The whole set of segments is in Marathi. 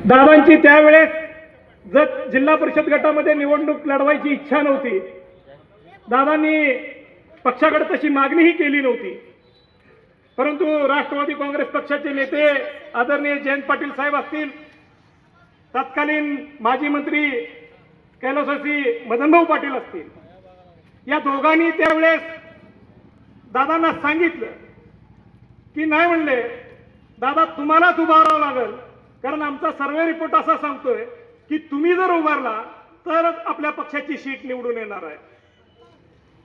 दादांची त्यावेळेस जर जिल्हा परिषद गटामध्ये निवडणूक लढवायची इच्छा नव्हती, दादांनी पक्षाकडे तशी मागणीही केली नव्हती, परंतु राष्ट्रवादी काँग्रेस पक्षाचे नेते आदरणीय जयंत पाटील साहेब असतील, तत्कालीन माजी मंत्री कैलासवासी मदनभाऊ पाटील असतील, या दोघांनी त्यावेळेस दादांना सांगितलं की नाही म्हणले दादा तुम्हालाच उभारावं लागेल, कारण आमचा सर्वे रिपोर्ट असा सांगतोय की तुम्ही जर उभारला तरच आपल्या पक्षाची सीट निवडून येणार आहे.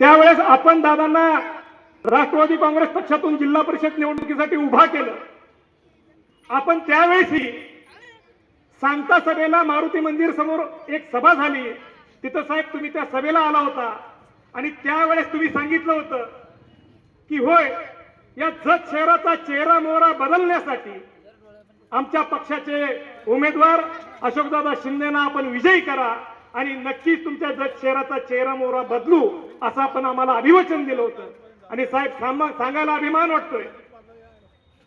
त्यावेळेस आपण दादांना राष्ट्रवादी काँग्रेस पक्षातून जिल्हा परिषद निवडणुकीसाठी उभा केलं. आपण त्यावेळेसही सांगता सभेला मारुती मंदिर समोर एक सभा झाली, तिथं साहेब तुम्ही त्या सभेला आला होता आणि त्यावेळेस तुम्ही सांगितलं होतं की होय या जत शहराचा चेहरा मोहरा बदलण्यासाठी आमच्या पक्षाचे उमेदवार अशोकदादा शिंदेना आपण विजयी करा आणि नक्कीच तुमच्या जत शहराचा चेहरा मोहरा बदलू असं आपण आम्हाला अभिवचन दिलं होतं. आणि साहेब सांगायला अभिमान वाटतोय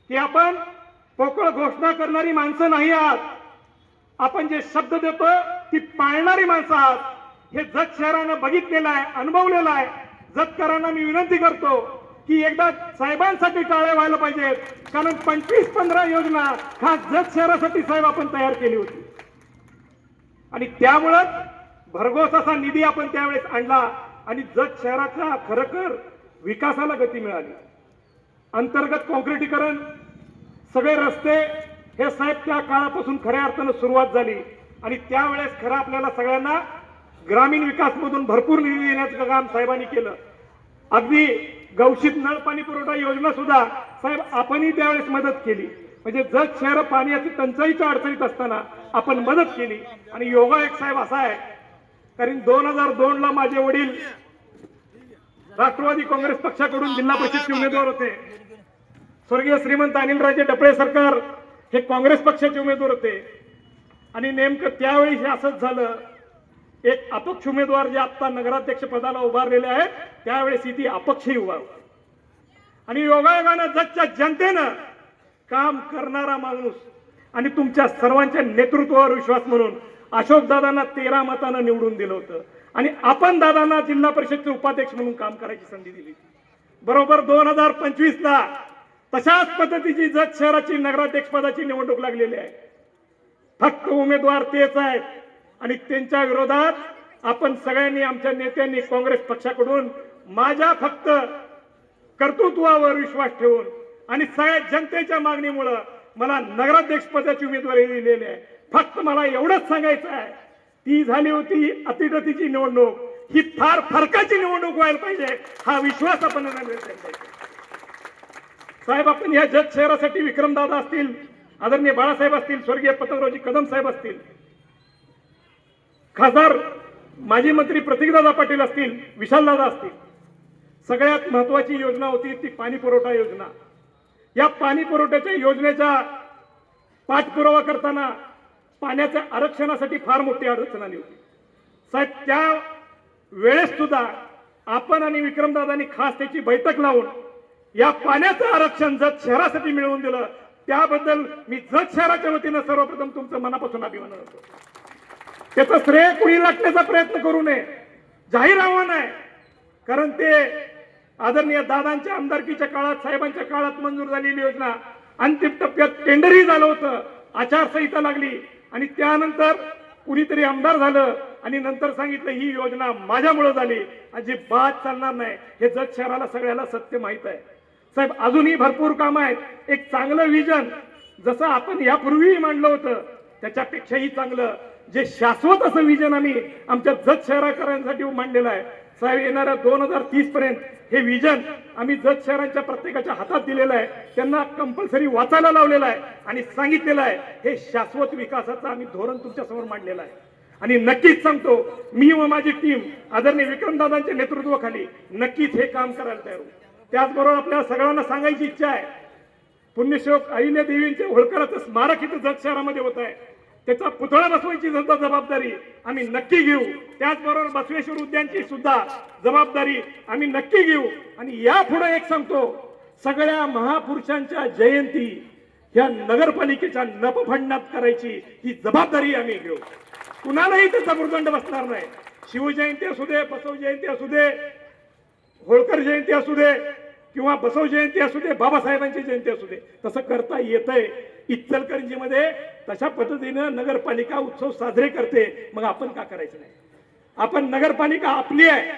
की आपण पोकळ घोषणा करणारी माणसं नाही आहात, आपण जे शब्द देतो ती पाळणारी माणसं आहात. हे जत शहरानं बघितलेलं आहे, अनुभवलेलं आहे. जतकरांना मी विनंती करतो की एकदा साहेबांसाठी टाळे व्हायला पाहिजेत, कारण 25-15 योजना खास जत शहरासाठी साहेब आपण तयार केली होती आणि त्यामुळं भरघोस असा निधी आपण त्यावेळेस आणला आणि जत शहराच्या खरखर विकासाला गती मिळाली. अंतर्गत काँक्रिटीकरण, सगळे रस्ते हे साहेब त्या काळापासून खऱ्या अर्थानं सुरुवात झाली आणि त्यावेळेस खरं आपल्याला सगळ्यांना ग्रामीण विकास मधून भरपूर निधी देण्याचं काम साहेबांनी केलं. अगदी गवशीत नळ पाणी पुरवठा योजना सुद्धा साहेब आपणही त्यावेळेस मदत केली. म्हणजे जत शहर पाण्याची टंचाईच्या अडचणीत असताना आपण मदत केली. आणि योगा एक साहेब असा आहे, कारण 2002ला माझे वडील राष्ट्रवादी काँग्रेस पक्षाकडून जिल्हा परिषदचे उमेदवार होते. स्वर्गीय श्रीमंत अनिलराजे डपळे सरकार हे काँग्रेस पक्षाचे उमेदवार होते आणि नेमकं त्यावेळी हे असंच झालं, एक अपक्ष उमेदवार जे आता नगराध्यक्ष पदाला उभारलेले आहेत त्यावेळेस ती अपक्षही उभारली आणि योगायोगानं जगच्या जनतेनं काम करणारा माणूस आणि तुमच्या सर्वांच्या नेतृत्वावर विश्वास म्हणून अशोकदादांना 13 मतानं निवडून दिलं होतं आणि आपण दादांना जिल्हा परिषदचे उपाध्यक्ष म्हणून काम करायची संधी दिली. बरोबर 2025ला तशाच पद्धतीची जत शहराची नगराध्यक्ष पदाची निवडणूक लागलेली आहे. फक्त उमेदवार तेच आहेत आणि त्यांच्या विरोधात आपण सगळ्यांनी, आमच्या नेत्यांनी काँग्रेस पक्षाकडून माझ्या फक्त कर्तृत्वावर विश्वास ठेवून आणि सगळ्या जनतेच्या मागणीमुळे मला नगराध्यक्ष पदाची उमेदवारी दिलेली आहे. फक्त मला एवढंच सांगायचं आहे, ती झाली होती अतिगतीची निवडणूक, ही फार फरकाची निवडणूक व्हायला पाहिजे हा विश्वास आपण साहेब. आपण या जत शहरासाठी विक्रमदादा असतील, आदरणीय बाळासाहेब असतील, स्वर्गीय पतंगरावजी कदम साहेब असतील, खासदार माजी मंत्री प्रतीकदादा पाटील असतील, विशालदादा असतील, सगळ्यात महत्वाची योजना होती ती पाणी पुरवठा योजना. या पाणी पुरवठ्याच्या योजनेचा पाठपुरावा करताना पाण्याच्या आरक्षणासाठी फार मोठी अडचण आली होती साहेब. त्या वेळेस सुद्धा आपण आणि विक्रमदादांनी खास त्याची बैठक लावून या पाण्याचं आरक्षण जत शहरासाठी मिळवून दिलं. त्याबद्दल मी जत शहराच्या वतीनं सर्वप्रथम तुमचं मनापासून अभिनंदन करतो. त्याचं श्रेय कुणी लाटण्याचा प्रयत्न करू नये, जाहीर आव्हान आहे, कारण ते आदरणीय दादांच्या आमदारकीच्या काळात, साहेबांच्या काळात मंजूर झालेली योजना अंतिम टप्प्यात टेंडरही झालं होतं, आचारसंहिता लागली आणि त्यानंतर कुणीतरी आमदार झालं आणि नंतर सांगितलं ही योजना माझ्यामुळे झाली, अजिबात चालणार नाही. हे जत शहराला सगळ्याला सत्य माहित आहे साहेब. अजूनही भरपूर काम आहेत. एक चांगलं विजन जसं आपण यापूर्वीही मांडलं होतं त्याच्यापेक्षाही चांगलं जे शाश्वत असं विजन आम्ही आमच्या जत शहराकरांसाठी मांडलेलं आहे साहेब. येणाऱ्या 2030 पर्यंत हे विजन आम्ही जत शहरांच्या प्रत्येकाच्या हातात दिलेलं आहे, त्यांना कंपल्सरी वाचायला लावलेलं आहे आणि सांगितलेलं आहे हे शाश्वत विकासाचं आम्ही धोरण तुमच्या समोर मांडलेलं आहे. आणि नक्कीच सांगतो, मी व माझी टीम आदरणीय विक्रमदादांच्या नेतृत्वाखाली नक्कीच हे काम करायला तयार आहोत. त्याचबरोबर आपल्याला सगळ्यांना सांगायची इच्छा आहे, पुण्यश्लोक अहिल्या देवींच्या होळकराचं स्मारक इथं जत शहरामध्ये होत आहे, त्याचा पुतळा बसवायची सुद्धा जबाबदारी आम्ही नक्की घेऊ. त्याचबरोबर बसवेश्वर उद्यानची सुद्धा जबाबदारी आम्ही नक्की घेऊ. आणि यापुढे एक सांगतो, सगळ्या महापुरुषांच्या जयंती या नगरपालिकेच्या नफफडण्यात करायची ही जबाबदारी आम्ही घेऊ. कुणालाही त्याचा भुर्दंड बसणार नाही. शिवजयंती असू दे, बसव जयंती असू दे, होळकर जयंती असू दे किंवा बसव जयंती असू दे, बाबासाहेबांची जयंती असू दे, तसं करता येतंय. इचलकरंजीमध्ये तशा पद्धतीनं नगरपालिका उत्सव साजरे करते, मग आपण का करायचं नाही? आपण नगरपालिका आपली आहे.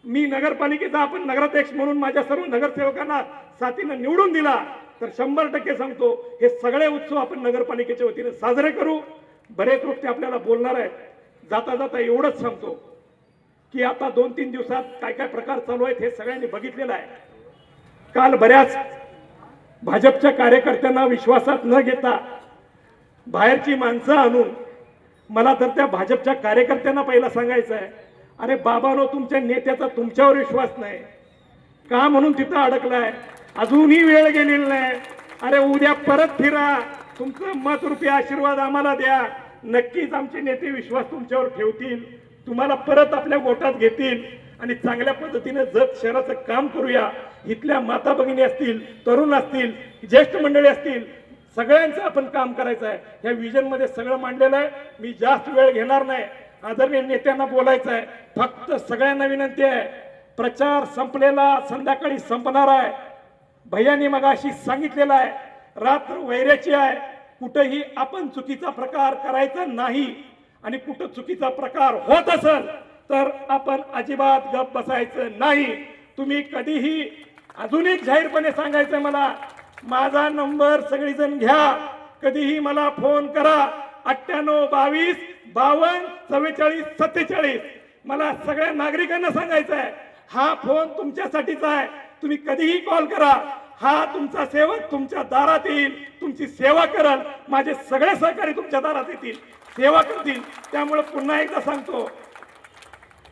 मी नगरपालिकेचा आपण नगराध्यक्ष म्हणून माझ्या सर्व नगरसेवकांना साथीनं निवडून दिला तर 100% सांगतो हे सगळे उत्सव आपण नगरपालिकेच्या वतीने साजरे करू. बरेच गोष्टी आपल्याला बोलणार आहेत. जाता जाता एवढंच सांगतो की आता 2-3 दिवसात काय काय प्रकार चालू आहेत हे सगळ्यांनी बघितलेलं आहे. काल बऱ्याच भाजपच्या कार्यकर्त्यांना विश्वासात न घेता बाहेरची माणसं आणून मला तर त्या भाजपच्या कार्यकर्त्यांना पहिला सांगायचं आहे, अरे बाबांनो, तुमच्या नेत्याचा तुमच्यावर विश्वास नाही का म्हणून तिथं अडकलाय. अजूनही वेळ गेलेला नाही. अरे उद्या परत फिरा, तुमचं मत रूपी आशीर्वाद आम्हाला द्या. नक्कीच आमचे नेते विश्वास तुमच्यावर ठेवतील, तुम्हाला परत आपल्या गोटात घेतील आणि चांगल्या पद्धतीने जत शहराचं काम करूया. इथल्या माता भगिनी असतील, तरुण असतील, ज्येष्ठ मंडळी असतील, सगळ्यांचं आपण काम करायचं आहे. या विजन मध्ये सगळं मांडलेलं आहे. मी जास्त वेळ घेणार नाही. आदरणीय नेत्यांना बोलायचं आहे. फक्त सगळ्यांना विनंती आहे, प्रचार संपलेला संध्याकाळी संपणार आहे. भैयानी मगाशी सांगितलेलं आहे, रात्र वैऱ्याची आहे. कुठेही आपण चुकीचा प्रकार करायचा नाही आणि कुठं चुकीचा प्रकार होत असेल तर आपण अजिबात गप बसायचं नाही. तुम्ही कधीही अजून एक जाहीरपणे सांगायचं मला, माझा नंबर सगळीजण घ्या, कधीही मला फोन करा. 98 22 52 44 47. मला सगळ्या नागरिकांना सांगायचं आहे, हा फोन तुमच्यासाठीचा आहे. तुम्ही कधीही कॉल करा. हा तुमचा सेवक तुमच्या दारात येईल, तुमची सेवा करल. माझे सगळे सहकारी तुमच्या दारात येतील, सेवा करतील. त्यामुळे पुन्हा एकदा सांगतो,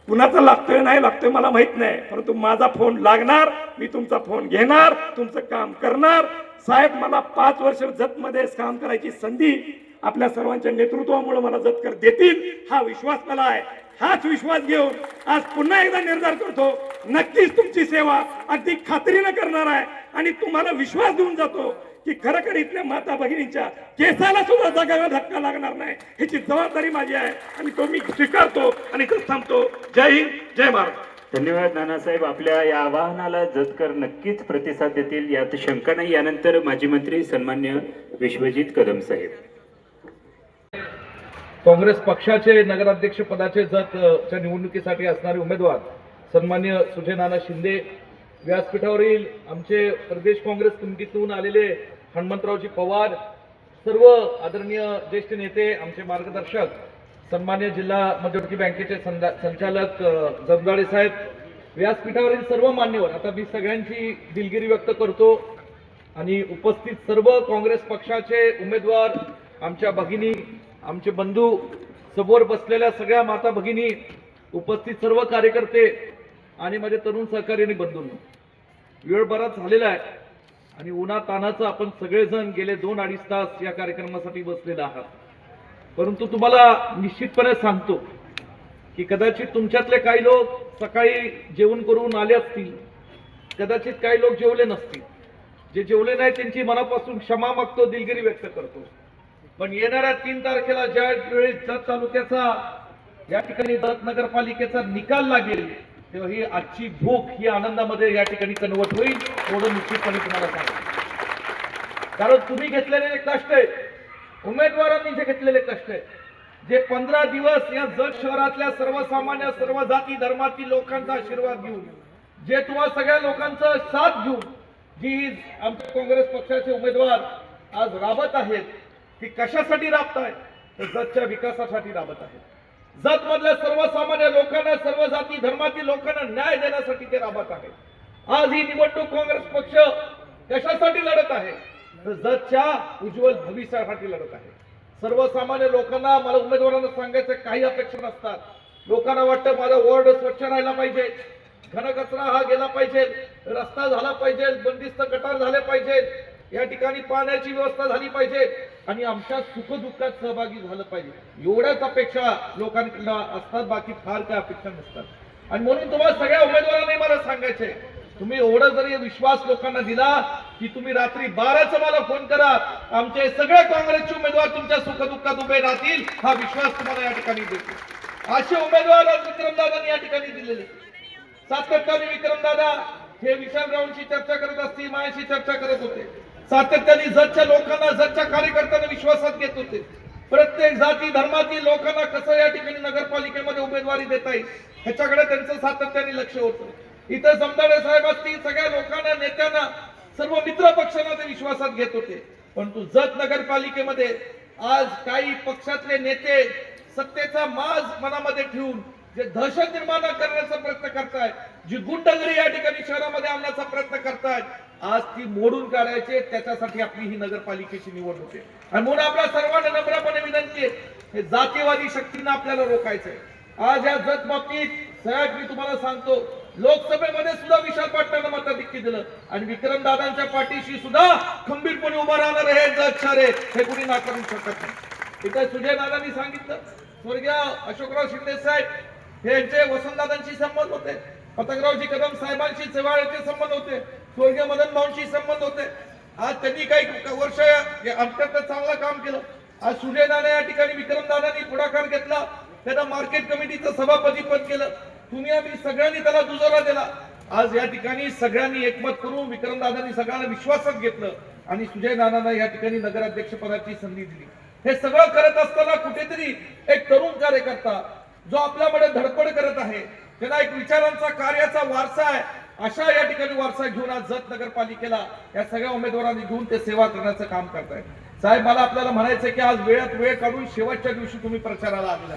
कुणाचा लागतोय नाही लागतोय मला माहित नाही, परंतु माझा फोन लागणार, मी तुमचा फोन घेणार, तुमचं काम करणार. साहेब, मला 5 वर्ष जतमध्ये काम करायची संधी आपल्या सर्वांच्या नेतृत्वामुळे मला जतकर देतील, हा विश्वास मला आहे. हाच विश्वास घेऊन आज पुन्हा एकदा निर्धार करतो, नक्कीच तुमची सेवा अगदी खात्रीनं करणार आहे आणि तुम्हाला विश्वास देऊन जातो की खरोखर इथल्या माता भगिनींच्या केसाला सुद्धा जागा धक्का लागणार नाही. ह्याची जबाबदारी माझी आहे आणि तो मी स्वीकारतो आणि इथं थांबतो. जय हिंद, जय महाराष्ट्र. धन्यवाद नानासाहेब. आपल्या या आवाहनाला जतकर नक्कीच प्रतिसाद देतील यात शंका नाही. यानंतर माजी मंत्री सन्मान्य विश्वजित कदम साहेब. काँग्रेस पक्षाचे नगराध्यक्ष पदाचे जतच्या निवडणुकीसाठी असणारे उमेदवार सन्मान्य सुजयनाना शिंदे, व्यासपीठावरील आमचे प्रदेश काँग्रेस कमिटीतून आलेले हनुमंतरावजी पवार, सर्व आदरणीय ज्येष्ठ नेते, आमचे मार्गदर्शक सन्मान्य जिल्हा मध्यवर्ती बँकेचे संचालक जमदाडे साहेब, व्यासपीठावरील सर्व मान्यवर, आता मी सगळ्यांची दिलगिरी व्यक्त करतो आणि उपस्थित सर्व काँग्रेस पक्षाचे उमेदवार, आमच्या भगिनी, आमचे बंधू, समोर बसलेल्या सगळ्या माता भगिनी, उपस्थित सर्व कार्यकर्ते आणि माझे तरुण सहकारी आणि बंधूंनो, वेळ बराच झालेला आहे आणि उन्हा तानाचं आपण सगळेजण गेले 2-2.5 तास या कार्यक्रमासाठी बसलेले आहात. परंतु तुम्हाला निश्चितपणे सांगतो की कदाचित तुमच्यातले काही लोक सकाळी जेवण करून आले असतील, कदाचित काही लोक जेवले नसतील. जे जेवले नाही त्यांची मनापासून क्षमा मागतो, दिलगिरी व्यक्त करतो. पण येणाऱ्या 3 तारखेला ज्या वेळी जत तालुक्याचा या ठिकाणी जत नगरपालिकेचा निकाल लागेल तेव्हा ही आजची भूक ही आनंदामध्ये या ठिकाणी कन्वर्ट होईल, एवढं निश्चितपणे तुम्हाला सांगतो. कारण तुम्ही घेतलेले कष्ट आहे, उमेदवारांनी जे घेतलेले कष्ट आहे, जे 15 दिवस या जत शहरातल्या सर्वसामान्य सर्व जाती धर्मातील लोकांचा आशीर्वाद घेऊन, जे तुम्हाला सगळ्या लोकांचा साथ घेऊन जी आमच्या काँग्रेस पक्षाचे उमेदवार आज राबत आहेत, ती कशासाठी राबत आहेत? तर जतच्या विकासासाठी राबत आहेत. जत मधल्या सर्वसामान्य लोकांना, सर्व जाती धर्मातील लोकांना न्याय देण्यासाठी ते राबत आहेत. आज ही निवडणूक काँग्रेस पक्ष कशासाठी लढत आहे? तर जतच्या उज्ज्वल भविष्यासाठी लढत आहे. सर्वसामान्य लोकांना, मला उमेदवारांना सांगायचं, काही अपेक्षा नसतात. लोकांना वाटतं माझा वॉर्ड स्वच्छ राहायला पाहिजे, घनकचरा हा गेला पाहिजे, रस्ता झाला पाहिजे, बंदिस्त गटार झाले पाहिजे, या ठिकाणी पाण्याची व्यवस्था झाली पाहिजे आणि आमच्या सुखदुःखात सहभागी झालं पाहिजे. एवढ्याच अपेक्षा लोकांकडे असतात, बाकी फार काय अपेक्षा नसतात. आणि म्हणून तुम्हाला सगळ्या उमेदवारांनी मला सांगायचंय, तुम्ही एवढं जरी विश्वास लोकांना दिला की तुम्ही रात्री 12चा मला फोन करा, आमचे सगळे काँग्रेसचे उमेदवार तुमच्या सुखदुःखात उभे राहतील, हा विश्वास तुम्हाला या ठिकाणी देतो। असे उमेदवार आज विक्रमदादांनी या ठिकाणी दिलेले। सातत्याने विक्रमदादा हे विशालरावांशी चर्चा करत असतील, माझ्याशी चर्चा करत होते, सातत्याने जतच्या लोकांना, जतच्या कार्यकर्त्यांना विश्वासात घेत होते। प्रत्येक जाती धर्मातील लोकांना कसं या ठिकाणी नगरपालिकेमध्ये उमेदवारी देता येईल ह्याच्याकडे त्यांचं सातत्याने लक्ष होतं। इथं समदाडे साहेब असतील, सगळ्या लोकांना, नेत्यांना, सर्व मित्र पक्षांना ते विश्वासात घेत होते। परंतु जत नगरपालिकेमध्ये आज काही पक्षातले नेते सत्तेचा माज मनामध्ये ठेवून जे दहशत निर्माण करण्याचा प्रयत्न करतायत, जी गुंडगिरी या ठिकाणी शहरामध्ये आणण्याचा प्रयत्न करतायत, आज ती मोडून काढायचे, त्याच्यासाठी आपली ही नगरपालिकेची निवडणूक आहे। आणि म्हणून आपल्या सर्वांना नम्रपणे विनंती आहे, हे जातीवादी शक्तींना आपल्याला रोखायचंय। आज या जत बाबतीत साहेब मी तुम्हाला सांगतो, लोकसभेमध्ये सुद्धा विशाल पाटलांना मताधिक्य दिलं आणि विक्रमदादांच्या पाठीशी सुद्धा खंबीरपणे उभा राहणार हे जत शहरे, हे कुणी नाकारू शकत नाही। इथे सुजय दादांनी सांगितलं, स्वर्गीय अशोकराव शिंदे साहेब यांचे वसंतदादांशी संबंध होते, पतंगरावजी कदम साहेबांशी सेवाळ्याचे संबंध होते, स्वर्गीय मदन भाऊंशी संबंध होते। आज त्यांनी काही वर्ष अत्यंत चांगलं काम केलं। आज सुजय दादा या ठिकाणी विक्रमदादांनी पुढाकार घेतला, त्यांना मार्केट कमिटीचं सभापती पद केलं, तुम्ही आम्ही सगळ्यांनी त्याला दुजोरा दिला। आज या ठिकाणी सगळ्यांनी एकमत करून विक्रमदादांनी सगळ्यांना विश्वासात घेतलं आणि सुजय दादांना या ठिकाणी नगराध्यक्ष पदाची संधी दिली। हे सगळं करत असताना कुठेतरी एक तरुण कार्यकर्ता जो आपल्याकडे धडपड करत आहे, त्यांना एक विचारांचा, कार्याचा वारसा आहे, अशा या ठिकाणी वारसा घेऊन आज जत नगरपालिकेला या सगळ्या उमेदवारांनी घेऊन ते सेवा करण्याचं काम करतायत। साहेब मला आपल्याला म्हणायचं की आज वेळात वेळ काढून शेवटच्या दिवशी तुम्ही प्रचाराला आलेला।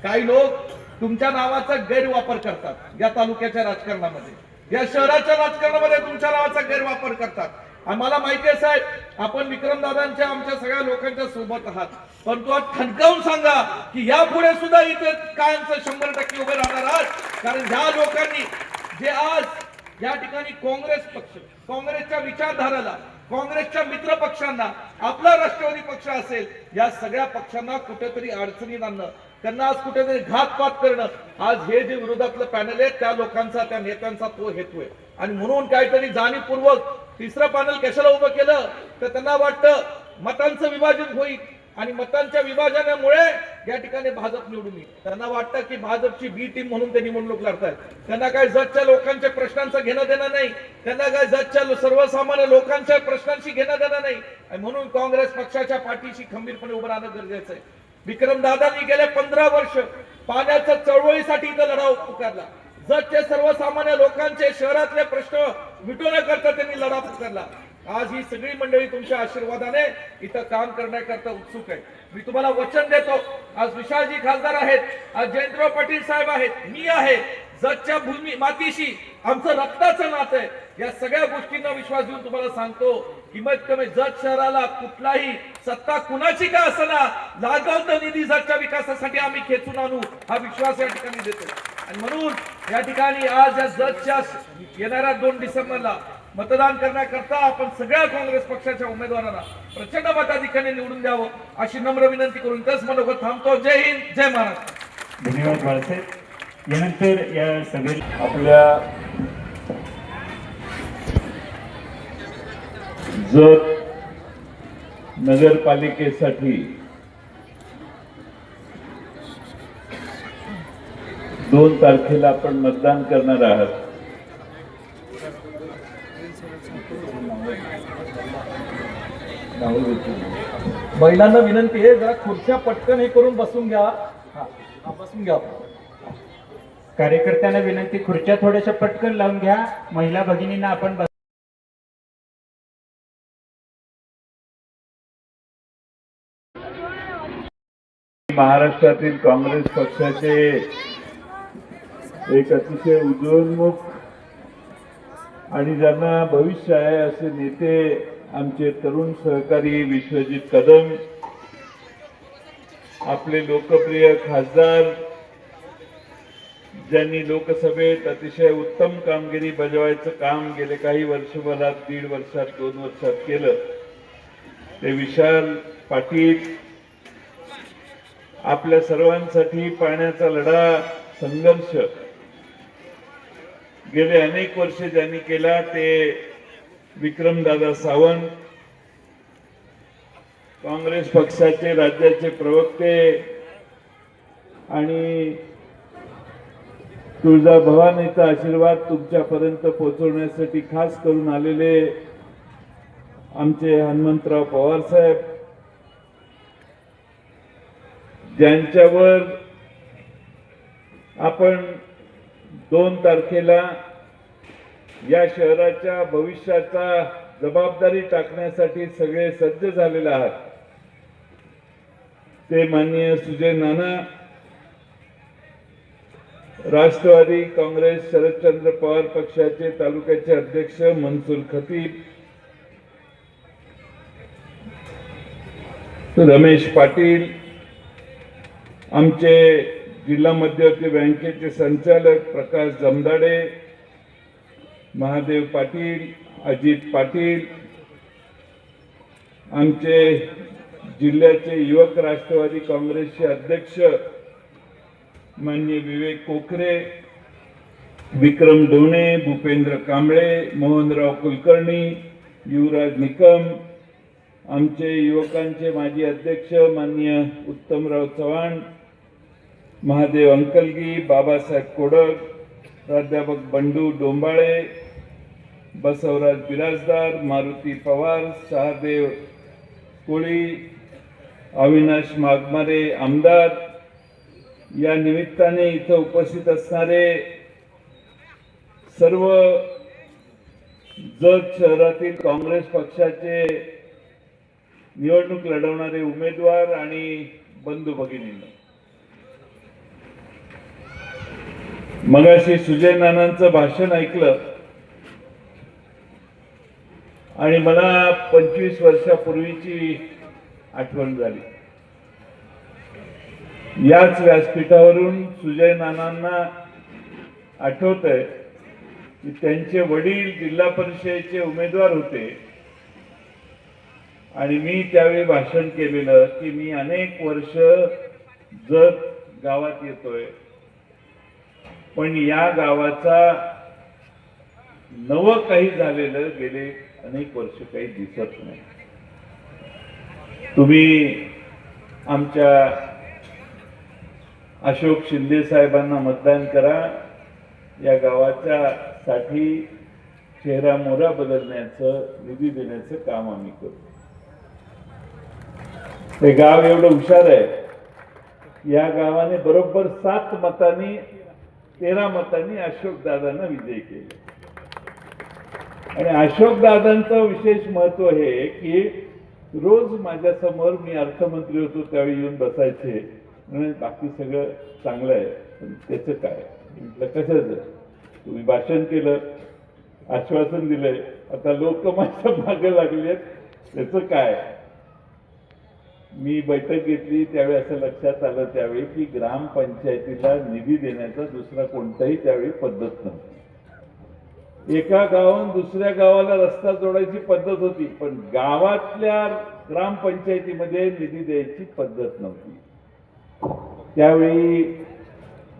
काही लोक तुमच्या नावाचा गैरवापर करतात या तालुक्याच्या राजकारणामध्ये, या शहराच्या राजकारणामध्ये तुमच्या नावाचा गैरवापर करतात। आम्हाला माहिती आहे साहेब, आपण विक्रमदादांच्या, आमच्या सगळ्या लोकांच्या सोबत आहात, परंतु आज ठणकावून सांगा की यापुढे सुद्धा इथे कायमचं 100% उभे राहणार आहात। कारण ह्या लोकांनी जे आज या ठिकाणी काँग्रेस पक्ष, काँग्रेसच्या विचारधाराला, काँग्रेसच्या मित्र पक्षांना, आपला राष्ट्रवादी पक्ष असेल, या सगळ्या पक्षांना कुठेतरी अडचणीत आणणं, त्यांना आज कुठेतरी घातपात करणं, आज हे जे विरोधातलं पॅनल आहे त्या लोकांचा, त्या नेत्यांचा तो हेतू आहे। आणि म्हणून काहीतरी जाणीवपूर्वक तिसरं पॅनल कशाला उभं केलं तर त्यांना वाटतं मतांचं विभाजन होईल आणि मतांच्या विभाजनामुळे या ठिकाणी भाजप निवडून येईल। त्यांना वाटतं की भाजपची बी टीम म्हणून ते निवडणूक लढतायत, त्यांना काय जतच्या लोकांच्या प्रश्नांचं घेणं देणं नाही, त्यांना काय जतच्या सर्वसामान्य लोकांच्या प्रश्नांशी घेणं देणं नाही। आणि म्हणून काँग्रेस पक्षाच्या पाठीशी खंबीरपणे उभं राहणं गरजेचं आहे। विक्रमदादांनी गेले 15 वर्ष पाण्याच्या चळवळीसाठी इथं लढा पुकारला, जतचे सर्वसामान्य लोकांचे शहरातले प्रश्न मिटवण्याकरता त्यांनी लढा पुकारला। आज ही सगळी मंडळी तुमच्या आशीर्वादाने इथं काम करण्याकरता उत्सुक आहे। मी तुम्हाला वचन देतो, आज विशालजी खासदार आहेत, आज जयंतराव पाटील साहेब आहेत, मी आहे, जतच्या भूमी मातीशी आमचं रक्ताचं नातं आहे। या सगळ्या गोष्टींना विश्वास देऊन तुम्हाला सांगतो, किंमत कमी जत शहराला कुठलाही सत्ता कुणाची का असना लागल तर निधी जतच्या विकासासाठी आम्ही खेचून आणू, हा विश्वास या ठिकाणी देतो। आणि म्हणून या ठिकाणी आज या जतच्या येणाऱ्या 2 डिसेंबरला मतदान करण्याकरता आपण सगळ्या काँग्रेस पक्षाच्या उमेदवारांना प्रचंड मताधिक्याने निवडून द्यावं अशी नम्र विनंती करून इथंच मनोगत थांबतो। जय हिंद, जय महाराष्ट्र। धन्यवाद बाळासाहेब। यानंतर या सभेत आपल्या जत नगरपालिकेसाठी 2 तारखेला आपण मतदान करणार आहात। महिलांना विनंती आहे, जरा खुर्च्या पटकन हे करून बसून घ्या। बसून घ्या। कार्यकर्त्यांना विनंती, खुर्च्या थोड्याशा पटकन लावून घ्या। महिला भगिनींना आपण महाराष्ट्रातील काँग्रेस पक्षाचे एक अतिशय उदयोन्मुख आणि ज्यांना भविष्य आहे असे नेते आमचे तरुण सहकारी विश्वजित कदम, आपले लोकप्रिय खासदार ज्यांनी लोकसभेत अतिशय उत्तम कामगिरी बजावायचं काम गेले काही वर्षभरात, 1.5 वर्षात, 2 वर्षात केलं, ते विशाल पाटील, आपल्या सर्वांसाठी पाण्याचा लढा, संघर्ष गेले अनेक वर्षे ज्यांनी केला, ते विक्रमदादा सावंत, काँग्रेस पक्षाचे राज्याचे प्रवक्ते आणि तुळजाभवानीचा आशीर्वाद तुमच्यापर्यंत पोहोचवण्यासाठी खास करून आलेले आमचे हनुमंतराव पवार साहेब, ज्यांच्यावर आपण 2 तारखेला या शहराच्या भविष्याचा जबाबदारी टाकण्यासाठी सगळे सज्ज झालेले आहात, ते माननीय सुजय नाना, राष्ट्रवादी काँग्रेस शरदचंद्र पवार पक्षाचे तालुक्याचे अध्यक्ष मनसूर खतीब, रमेश पाटील, आमचे जिल्हा मध्यवर्ती बँकेचे संचालक प्रकाश जमदाडे, महादेव पाटील, अजित पाटील, आमचे जिल्ह्याचे युवक राष्ट्रवादी काँग्रेसचे अध्यक्ष माननीय विवेक कोकरे, विक्रम ढोणे, भूपेंद्र कांबळे, मोहनराव कुलकर्णी, युवराज निकम, आमचे युवकांचे माजी अध्यक्ष माननीय उत्तमराव चव्हाण, महादेव अंकलगी, बाबासाहेब कोडक, प्राध्यापक बंडू डोंबाळे, बसवराज बिराजदार, मारुती पवार, शहादेव कोळी, अविनाश मागमारे आमदार, या निमित्ताने इथं उपस्थित असणारे सर्व जत शहरातील काँग्रेस पक्षाचे निवडणूक लढवणारे उमेदवार आणि बंधू भगिनींनो, मगाशी सुजय नानांचं भाषण ऐकलं आणि मला 25 वर्षापूर्वीची आठवण झाली. याच व्यासपीठावरून सुजय नानांना आठवतंय की त्यांचे वडील जिल्हा परिषदेचे उमेदवार होते आणि मी त्यावेळी भाषण केलेलं की मी अनेक वर्ष जत गावात येतोय, पण या गावाचा नवं काही झालेलं गेले अनेक वर्ष काही दिसत नाही. तुम्ही आमच्या अशोक शिंदे साहेबांना मतदान करा, या गावाच्या साठी चेहरा मोहरा बदलण्याचं, निधी देण्याचं काम आम्ही करू. हे गाव एवढं हुशार आहे, या गावाने बरोबर 7 मतांनी 13 मतांनी अशोक दादांना विजयी केले. आणि अशोक दादांचं विशेष महत्व हे की रोज माझ्या समोर, मी अर्थमंत्री होतो त्यावेळी येऊन बसायचे, म्हणजे बाकी सगळं चांगलं आहे पण त्याचं काय. म्हटलं कशाचं, तुम्ही भाषण केलं, आश्वासन दिलंय, आता लोक माझ्या मागे लागलेत, त्याचं काय. मी बैठक घेतली त्यावेळी असं लक्षात आलं त्यावेळी की ग्रामपंचायतीला निधी देण्याचा दुसरा कोणताही त्यावेळी पद्धत नव्हती. एका गावाहून दुसऱ्या गावाला रस्ता जोडायची पद्धत होती, पण गावातल्या ग्रामपंचायतीमध्ये निधी द्यायची पद्धत नव्हती. त्यावेळी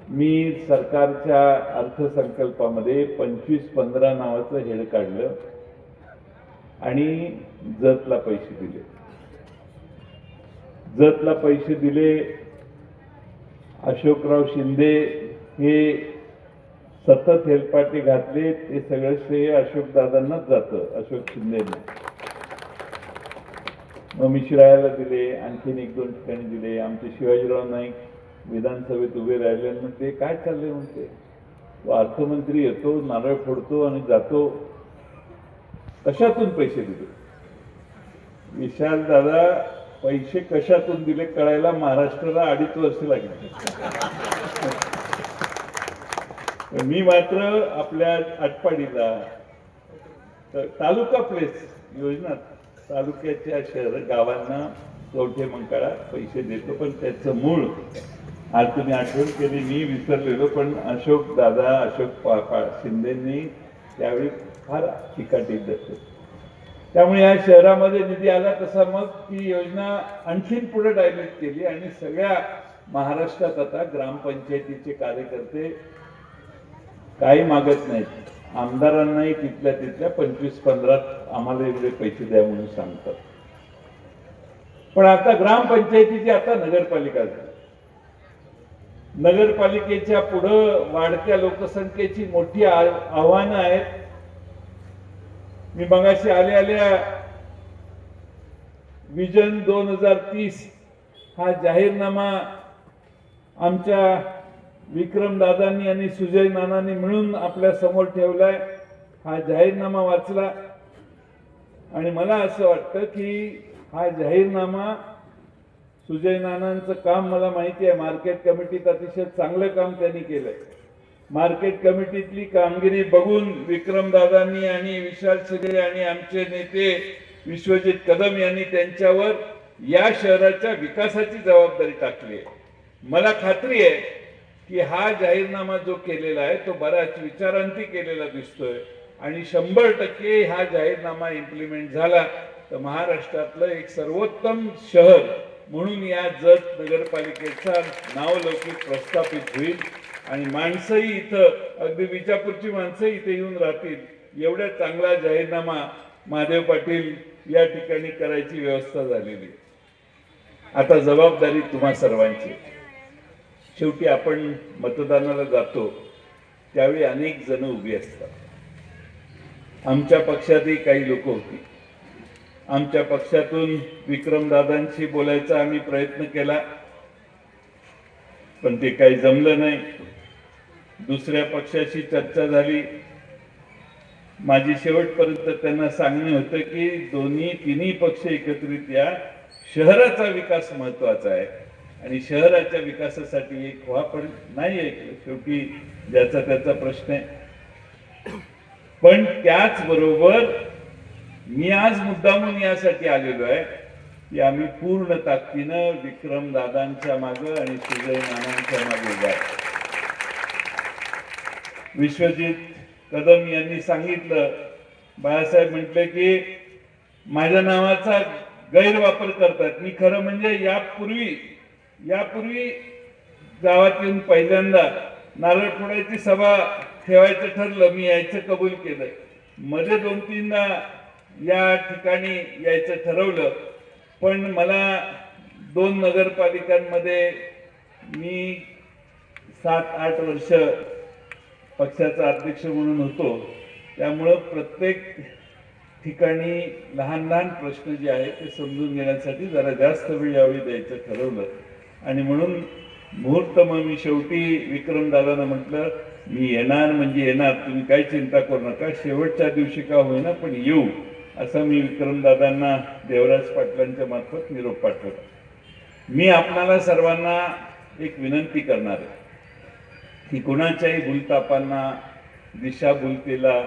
मी सरकारच्या अर्थसंकल्पामध्ये 25-15 नावाचं हेड काढलं आणि जतला पैसे दिले. जतला पैसे दिले. अशोकराव शिंदे हे सतत हेलपाटे घातले, ते सगळं श्रेय अशोक दादांनाच जातं, अशोक शिंदेना. मग मिश्रायाला दिले, आणखीन 1-2 ठिकाणी दिले. आमचे शिवाजीराव नाईक विधानसभेत उभे राहिले, मग ते काय चालले म्हणते, तो अर्थमंत्री येतो, नारळ फोडतो आणि जातो, कशातून पैसे दिले. विशाल दादा पैसे कशातून दिले कळायला महाराष्ट्राला 2.5 वर्ष लागली. मी मात्र आपल्या आटपाडीला तालुका प्लेस योजना, तालुक्याच्या शहर गावांना कवठे मंकाळा पैसे देतो, पण त्याचं मूळ आज तुम्ही आठवण केली, मी विसरलेलो, पण अशोक दादा, अशोक शिंदेंनी त्यावेळी फार चिकाटी धरली. त्यामुळे या शहरामध्ये निधी आला तसा मग ती योजना आणखीन पुढे डायलेट केली आणि सगळ्या महाराष्ट्रात आता ग्रामपंचायतीचे कार्यकर्ते काही मागत नाहीत, आमदारांनाही तिथल्या तिथल्या 25-15 आम्हाला एवढे पैसे द्या म्हणून सांगतात. पण आता ग्रामपंचायतीची आता नगरपालिका झाली. नगरपालिकेच्या पुढं वाढत्या लोकसंख्येची मोठी आव्हानं आहेत. मी मगाशी आल्या विजन 2030 हा जाहीरनामा आमच्या विक्रमदादांनी आणि सुजय नानांनी मिळून आपल्या समोर ठेवलाय. हा जाहीरनामा वाचला आणि मला असं वाटतं की हा जाहीरनामा सुजय नानांचं काम मला माहिती आहे. मार्केट कमिटीत अतिशय चांगलं काम त्यांनी केलंय. मार्केट कमिटीतली कामगिरी बघून विक्रमदादांनी आणि विशाल शिरे आणि आमचे नेते विश्वजित कदम यांनी त्यांच्यावर या शहराच्या विकासाची जबाबदारी टाकली आहे. मला खात्री आहे की हा जाहीरनामा जो केलेला आहे तो बराच विचारांती केलेला दिसतोय आणि 100% हा जाहीरनामा इम्प्लिमेंट झाला तर महाराष्ट्रातलं एक सर्वोत्तम शहर म्हणून या जत नगरपालिकेचा नावलौकिक प्रस्थापित होईल आणि माणसंही इथं अगदी विजापूरची माणसंही इथे येऊन राहतील. एवढ्या चांगला जाहीरनामा महादेव पाटील या ठिकाणी करायची व्यवस्था झालेली. आता जबाबदारी तुम्हा सर्वांची. शेवटी आपण मतदानाला जातो त्यावेळी अनेक जण उभी असतात. आमच्या पक्षातही काही लोक होती. आमच्या पक्षातून विक्रमदादांशी बोलायचा आम्ही प्रयत्न केला पण ते काही जमलं नाही. दुसऱ्या पक्षाशी चर्चा झाली. माझी शेवटपर्यंत त्यांना सांगणे होतं की तिन्ही पक्ष एकत्रित या. शहराचा विकास महत्वाचा आहे आणि शहराच्या विकासासाठी एक व्हा. पण नाही ऐकलं. शेवटी ज्याचा त्याचा प्रश्न आहे. पण त्याचबरोबर मी आज मुद्दामून यासाठी आलेलो आहे की आम्ही पूर्ण ताकदीनं विक्रमदादांच्या मागे आणि सुजय नानांच्या मागे उभा आहे. विश्वजित कदम यांनी सांगितलं, बाळासाहेब म्हटले की माझ्या नावाचा गैरवापर करतात. मी खरं म्हणजे यापूर्वी गावात येऊन पहिल्यांदा नारळ फोडायची सभा ठेवायचं ठरलं. मी यायचं कबूल केलं. मध्ये 2-3दा या ठिकाणी यायचं ठरवलं पण मला 2 नगरपालिकांमध्ये मी 7-8 वर्ष पक्षाचा अध्यक्ष म्हणून होतो. त्यामुळं प्रत्येक ठिकाणी लहान प्रश्न जे आहेत ते समजून घेण्यासाठी जरा जास्त वेळ यावेळी द्यायचं ठरवलं आणि म्हणून मुहूर्त मग मी शेवटी विक्रमदादांना म्हटलं मी येणार म्हणजे येणार. तुम्ही काही चिंता करू नका. शेवटच्या दिवशी का होईना पण येऊ असं मी विक्रमदादांना देवराज पाटलांच्या मार्फत निरोप पाठवला. मी आपणाला सर्वांना एक विनंती करणार आहे की कुणाच्याही भूलतापांना दिशाभूलतेला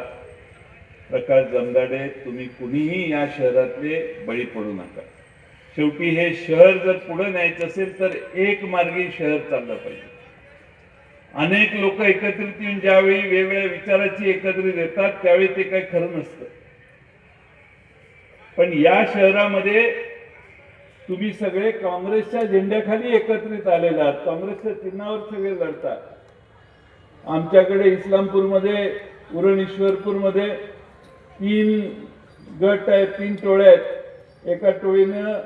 प्रकाश जमदाडे तुम्ही कुणीही या शहरातले बळी पडू नका. शेवटी हे शहर जर पुढे न्यायचं असेल तर एक मार्गी शहर चाललं पाहिजे. अनेक लोक एकत्रित येऊन ज्यावेळी वेगवेगळ्या विचाराची एकत्रित येतात त्यावेळी ते काही खरं नसतं. पण या शहरामध्ये तुम्ही सगळे काँग्रेसच्या झेंड्याखाली एकत्रित आलेला आहात. काँग्रेसच्या चिन्हावर सगळे लढतात. आमच्याकडे इस्लामपूरमध्ये उरण-ईश्वरपूरमध्ये 3 गट आहेत, 3 टोळ्या आहेत. एका टोळीनं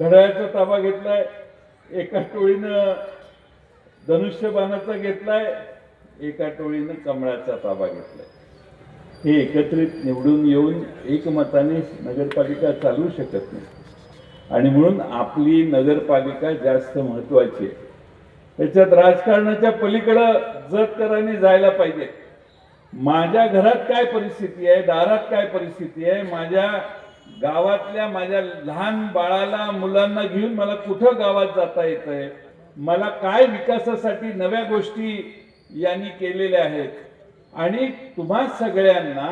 घड्याळाचा ताबा घेतलाय, एका टोळीनं धनुष्यबाणाचा घेतलाय, एका टोळीनं कमळाचा ताबा घेतलाय. हे एकत्रित निवडून येऊन एकमताने नगरपालिका चालू शकत नाही आणि म्हणून आपली नगरपालिका जास्त महत्वाची आहे. त्याच्यात राजकारणाच्या पलीकडं जतकरांनी जायला पाहिजे. माझ्या घरात काय परिस्थिती आहे, दारात काय परिस्थिती आहे, माझ्या गावातल्या माझ्या लहान बाळाला मुलांना घेऊन मला कुठं गावात जाता येतंय, मला काय विकासासाठी नव्या गोष्टी यांनी केलेल्या आहेत आणि तुम्हा सगळ्यांना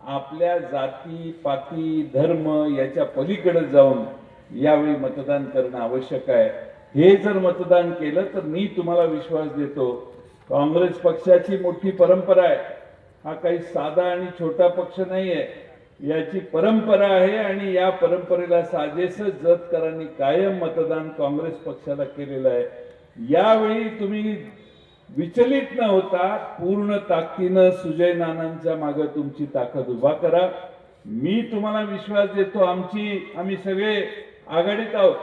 आपल्या जाती पाती धर्म याच्या पलीकडे जाऊन यावेळी मतदान करणं आवश्यक आहे. हे जर मतदान केलं तर मी तुम्हाला विश्वास देतो काँग्रेस पक्षाची मोठी परंपरा आहे. हा काही साधा आणि छोटा पक्ष नाही आहे. याची परंपरा आहे आणि या परंपरेला साजेसं जतकरांनी कायम मतदान काँग्रेस पक्षाला केलेलं आहे. यावेळी तुम्ही विचलित न होता पूर्ण ताकदीनं सुजय नानांच्या मागे तुमची ताकद उभा करा. मी तुम्हाला विश्वास देतो, आम्ही सगळे आघाडीत आहोत.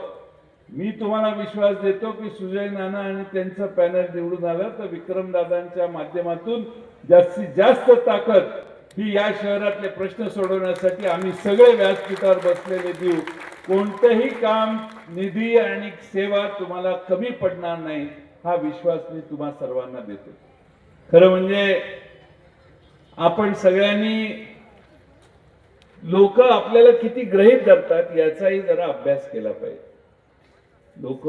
मी तुम्हाला विश्वास देतो की सुजय नाना आणि त्यांचं पॅनल निवडून आलं तर विक्रमदादांच्या माध्यमातून जास्तीत जास्त ताकद ही या शहरातले प्रश्न सोडवण्यासाठी आम्ही सगळे व्यासपीठावर बसलेले देऊ. कोणतंही काम, निधी आणि सेवा तुम्हाला कमी पडणार नाही हा विश्वास मी तुम्हा सर्वांना देतो. खरं म्हणजे आपण सगळ्यांनी लोक आपल्याला किती गृहीत धरतात याचाही जरा अभ्यास केला पाहिजे. लोक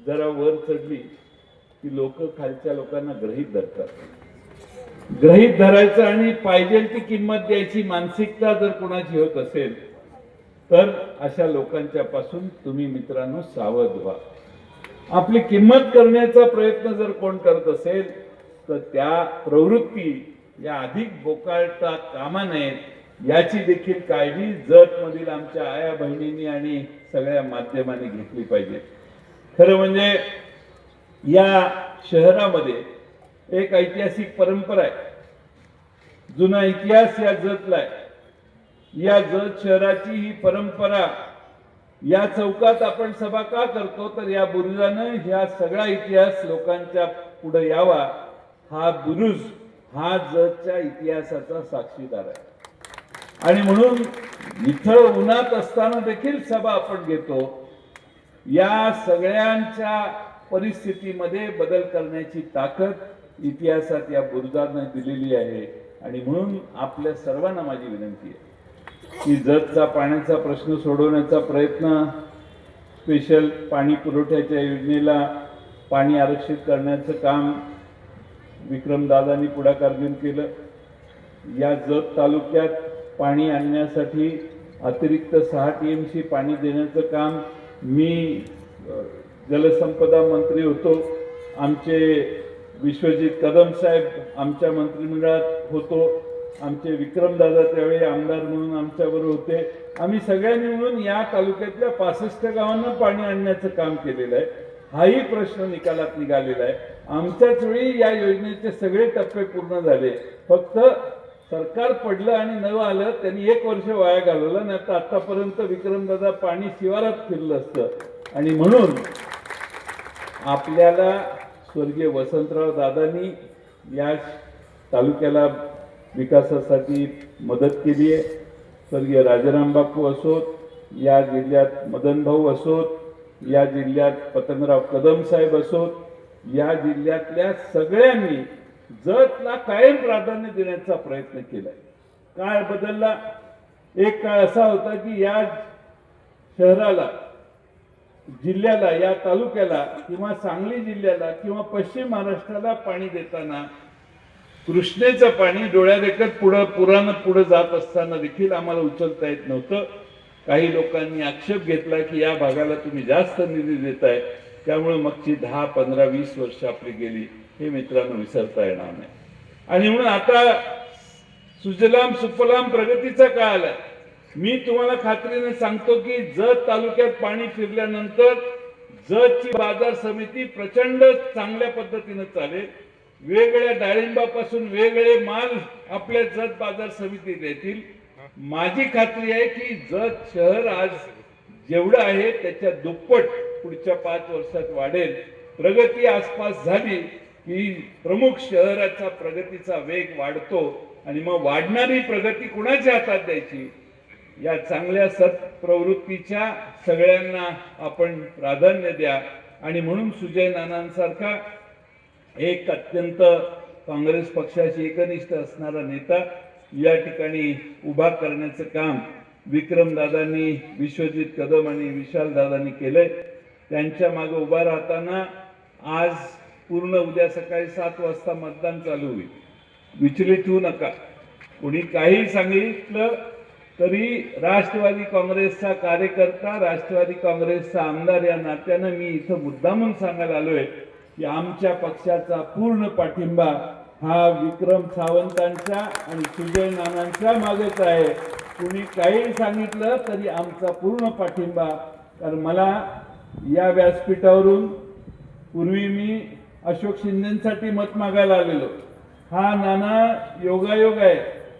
जरा वर चढली की लोक खालच्या लोकांना गृहीत धरतात. गृहीत धरायचं आणि पाहिजे ती किंमत द्यायची मानसिकता जर कोणाची होत असेल तर अशा लोकांच्या पासून तुम्ही मित्रांनो सावध व्हा. आपली किंमत करण्याचा प्रयत्न जर कोण करत असेल तर त्या प्रवृत्ती या अधिक बोकाळता कामा नयेत याची देखील काळजी जत मधील आमच्या आया बहिणींनी आणि सगळ्या माध्यमांनी घेतली पाहिजे. खरं म्हणजे या शहरामध्ये एक ऐतिहासिक परंपरा आहे, जुना इतिहास या जतला आहे. या जत शहराची ही परंपरा, या चौकात आपण सभा का करतो तर या बुरुजानं ह्या सगळा इतिहास लोकांच्या पुढे यावा. हा बुरुज हा जतच्या इतिहासाचा साक्षीदार आहे आणि म्हणून इथं उन्हात असताना देखील सभा आपण घेतो. या सगळ्यांच्या परिस्थितीमध्ये बदल करण्याची ताकद इतिहासात या बुरुजानं दिलेली आहे आणि म्हणून आपल्या सर्वांना माझी विनंती आहे की जतचा पाण्याचा प्रश्न सोडवण्याचा प्रयत्न, स्पेशल पाणी पुरवठ्याच्या योजनेला पाणी आरक्षित करण्याचं काम विक्रमदादांनी पुढाकार घेऊन केलं. या जत तालुक्यात पाणी आणण्यासाठी अतिरिक्त 6 TMC पाणी देण्याचं काम मी जलसंपदा मंत्री होतो, आमचे विश्वजित कदम साहेब आमच्या मंत्रिमंडळात होतो, आमचे विक्रमदादा त्यावेळी आमदार म्हणून आमच्याबरोबर होते. आम्ही सगळ्यांनी मिळून या तालुक्यातल्या 65 गावांना पाणी आणण्याचं काम केलेलं आहे. हाही प्रश्न निकालात निघालेला आहे. आमच्याच वेळी या योजनेचे सगळे टप्पे पूर्ण झाले. फक्त सरकार पडलं आणि न आलं, त्यांनी 1 वर्ष वाया घालवलं, नाही तर आतापर्यंत विक्रमदादा पाणी शिवारात फिरलं असतं. आणि म्हणून आपल्याला स्वर्गीय वसंतराव दादांनी या तालुक्याला विकासासाठी मदत केली आहे. स्वर्गीय राजाराम बापू असोत, या जिल्ह्यात मदन भाऊ असोत, या जिल्ह्यात पतंगराव कदम साहेब असोत, या जिल्ह्यातल्या सगळ्यांनी जतला कायम प्राधान्य देण्याचा प्रयत्न केलाय. काळ बदलला. एक काळ असा होता की या शहराला, जिल्ह्याला, या तालुक्याला किंवा सांगली जिल्ह्याला किंवा पश्चिम महाराष्ट्राला पाणी देताना कृष्णेचं पाणी डोळ्यादेखत पुरानं पुढे जात असताना देखील आम्हाला उचलता येत नव्हतं. काही लोकांनी आक्षेप घेतला की या भागाला तुम्ही जास्त निधी देताय, त्यामुळे मागची 10, 15, 20 वर्ष आपली गेली, हे मित्रांनो विसरता येणार नाही. आणि म्हणून आता सुजलाम सुफलाम प्रगतीचा काळ आलाय. मी तुम्हाला खात्रीने सांगतो की जत तालुक्यात पाणी फिरल्यानंतर जतची बाजार समिती प्रचंड चांगल्या पद्धतीने चालेल. वेगवेगळ्या डाळिंबापासून वेगवेगळे माल आपल्या जत बाजार समितीत येतील. माझी खात्री आहे की जत शहर आज जेवढं आहे त्याच्या दुप्पट पुढच्या 5 वर्षात वाढेल. प्रगती आसपास झाली की प्रमुख शहराचा प्रगतीचा वेग वाढतो आणि मग वाढणारी प्रगती कुणाच्या हातात द्यायची, या चांगल्या सत्प्रवृत्तीच्या सगळ्यांना आपण प्राधान्य द्या. आणि म्हणून सुजय नानांसारखा एक अत्यंत काँग्रेस पक्षाशी एकनिष्ठ असणारा नेता या ठिकाणी उभा करण्याचं काम विक्रमदादांनी, विश्वजित कदम आणि विशालदादांनी केलंय. त्यांच्या मागे उभा राहताना आज पूर्ण उद्या सकाळी 7 वाजता मतदान चालू होईल. विचलित होऊ नका. कोणी काही सांगितलं तरी राष्ट्रवादी काँग्रेसचा कार्यकर्ता, राष्ट्रवादी काँग्रेसचा आमदार या नात्यानं मी इथं मुद्दामून सांगायला आलोय की आमच्या पक्षाचा पूर्ण पाठिंबा हा विक्रम सावंतांच्या आणि सुजय नानांच्या मागेच आहे. कुणी काही सांगितलं तरी आमचा पूर्ण पाठिंबा. कारण मला या व्यासपीठावरून पूर्वी मी अशोक शिंदेसाठी मत मागायला आलेलो. हा नाना योगायोग आहे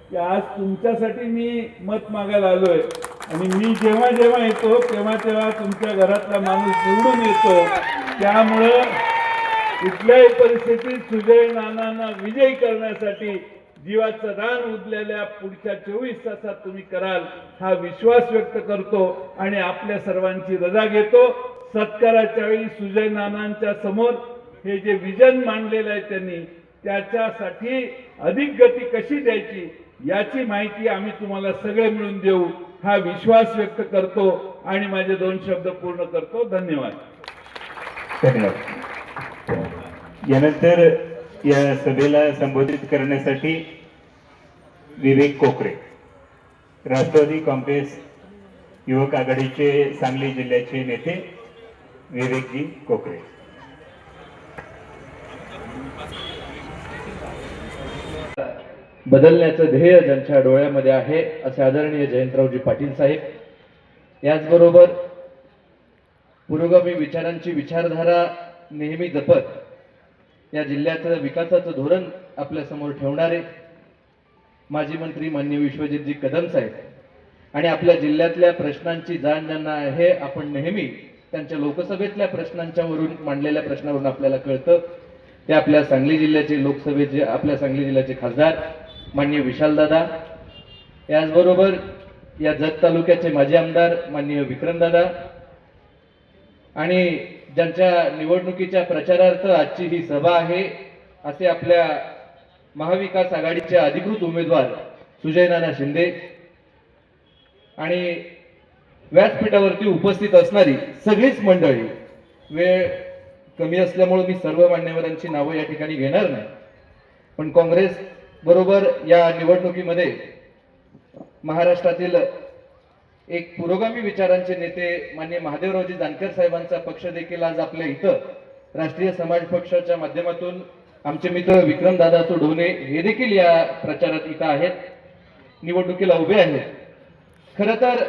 की आज तुमच्यासाठी मी मत मागायला आलोय. आणि मी जेव्हा जेव्हा येतो तेव्हा तेव्हा तुमच्या घरातला माणूस निवडून येतो. त्यामुळं कुठल्याही परिस्थितीत सुजय नानांना विजयी करण्यासाठी जीवाचं रान उरलेल्या पुढच्या 24 तासात तुम्ही कराल हा विश्वास व्यक्त करतो आणि आपल्या सर्वांची रजा घेतो. सत्काराच्या वेळी सुजय नानांच्या समोर हे जे विजन मांडलेलं आहे त्यांनी त्याच्यासाठी अधिक गती कशी द्यायची याची माहिती आम्ही तुम्हाला सगळे मिळून देऊ हा विश्वास व्यक्त करतो आणि माझे 2 शब्द पूर्ण करतो. धन्यवाद. धन्यवाद. यानंतर या सभेला संबोधित करण्यासाठी विवेक कोकरे, राष्ट्रवादी काँग्रेस युवक आघाडीचे सांगली जिल्ह्याचे नेते विवेकजी कोकरे. बदलण्याचं ध्येय ज्यांच्या डोळ्यामध्ये आहे असे आदरणीय जयंतरावजी पाटील साहेब, याचबरोबर पुरोगामी विचारांची विचारधारा नेहमी जपत या जिल्ह्याचं विकासाचं धोरण आपल्या समोर ठेवणारे माजी मंत्री माननीय विश्वजितजी कदम साहेब आणि आपल्या जिल्ह्यातल्या प्रश्नांची जाण ज्यांना आहे, आपण नेहमी त्यांच्या लोकसभेतल्या प्रश्नांच्यावरून मांडलेल्या प्रश्नावरून आपल्याला कळतं ते आपल्या सांगली जिल्ह्याचे लोकसभेचे आपल्या सांगली जिल्ह्याचे खासदार माननीय विशालदादा, याचबरोबर या जत तालुक्याचे माजी आमदार माननीय विक्रमदादा आणि ज्यांच्या निवडणुकीच्या प्रचारार्थ आजची ही सभा आहे असे आपल्या महाविकास आघाडीचे अधिकृत उमेदवार सुजय नाना शिंदे आणि व्यासपीठावरती उपस्थित असणारी सगळीच मंडळी. वेळ कमी असल्यामुळे मी सर्व मान्यवरांची नावं या ठिकाणी घेणार नाही, पण काँग्रेस बरोबर या निवडणुकीमध्ये महाराष्ट्रातील एक पुरोगामी विचारांचे नेते माननीय महादेवरावजी जानकर साहेबांचा पक्ष देखील आज आपल्या इथं राष्ट्रीय समाज पक्षाच्या माध्यमातून आमचे मित्र विक्रमदादा सोडवणे हे देखील या प्रचारात इथं आहेत, निवडणुकीला उभे आहेत. खरं तर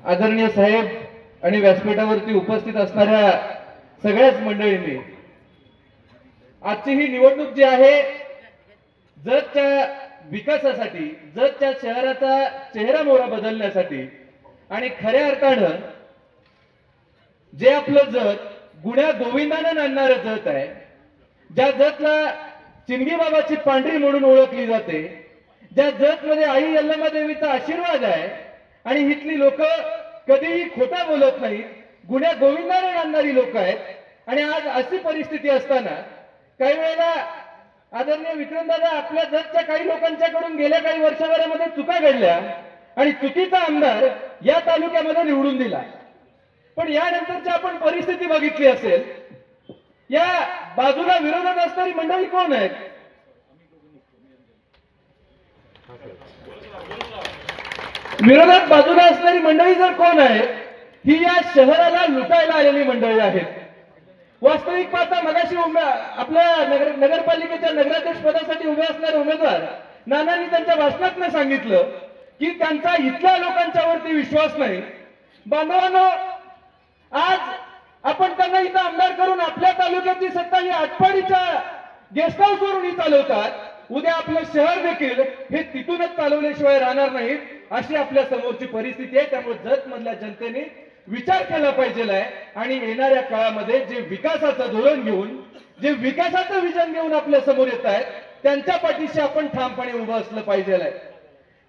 आदरणीय साहेब आणि व्यासपीठावरती उपस्थित असणाऱ्या सगळ्याच मंडळींनी आजची ही निवडणूक जी आहे जतच्या विकासासाठी, जतच्या शहराचा चेहरा मोहरा बदलण्यासाठी आणि खऱ्या अर्थानं जे आपलं जत गुण्या गोविंदानं नांदणारं जत आहे, ज्या जतला चिंगी बाबाची पांढरी म्हणून ओळखली जाते, ज्या जत मध्ये आई यल्लमा देवीचा आशीर्वाद आहे आणि इथली लोक कधीही खोटा बोलत नाहीत, गुण्या गोविंदाने नांदणारी लोक आहेत. आणि आज अशी परिस्थिती असताना काही वेळेला आदरणीय विक्रमदादा आपल्या जतच्या काही लोकांच्याकडून गेल्या काही वर्षभरामध्ये चुका घडल्या आणि चुकीचा आमदार या तालुक्यामध्ये निवडून दिला. पण यानंतरची आपण परिस्थिती बघितली असेल, या बाजूला विरोधात असणारी मंडळी कोण आहेत? विरोधात बाजूला असणारी मंडळी जर कोण आहे, ही या शहराला लुटायला आलेली मंडळी आहेत. वास्तविक पाहता मगाशी आपल्या नगरपालिकेच्या नगराध्यक्ष पदासाठी उभे असणारे उमेदवार नानांनी त्यांच्या भाषणात सांगितलं की त्यांचा इथल्या लोकांच्यावरती विश्वास नाही. बांधवांनो, आज आपण त्यांना इथं आमदार करून आपल्या तालुक्याची सत्ता ही आटपाडीच्या गेस्ट हाऊस वरून चालवतात. उद्या आपलं शहर देखील हे तिथूनच चालवल्याशिवाय राहणार नाहीत, अशी आपल्या समोरची परिस्थिती आहे. त्यामुळे जत मधल्या जनतेने विचार केला पाहिजे आहे आणि येणाऱ्या काळामध्ये जे विकासाचं धोरण घेऊन, जे विकासाचं विजन घेऊन आपल्या समोर येत आहेत त्यांच्या पाठीशी आपण ठामपणे उभं असलं पाहिजे आहे.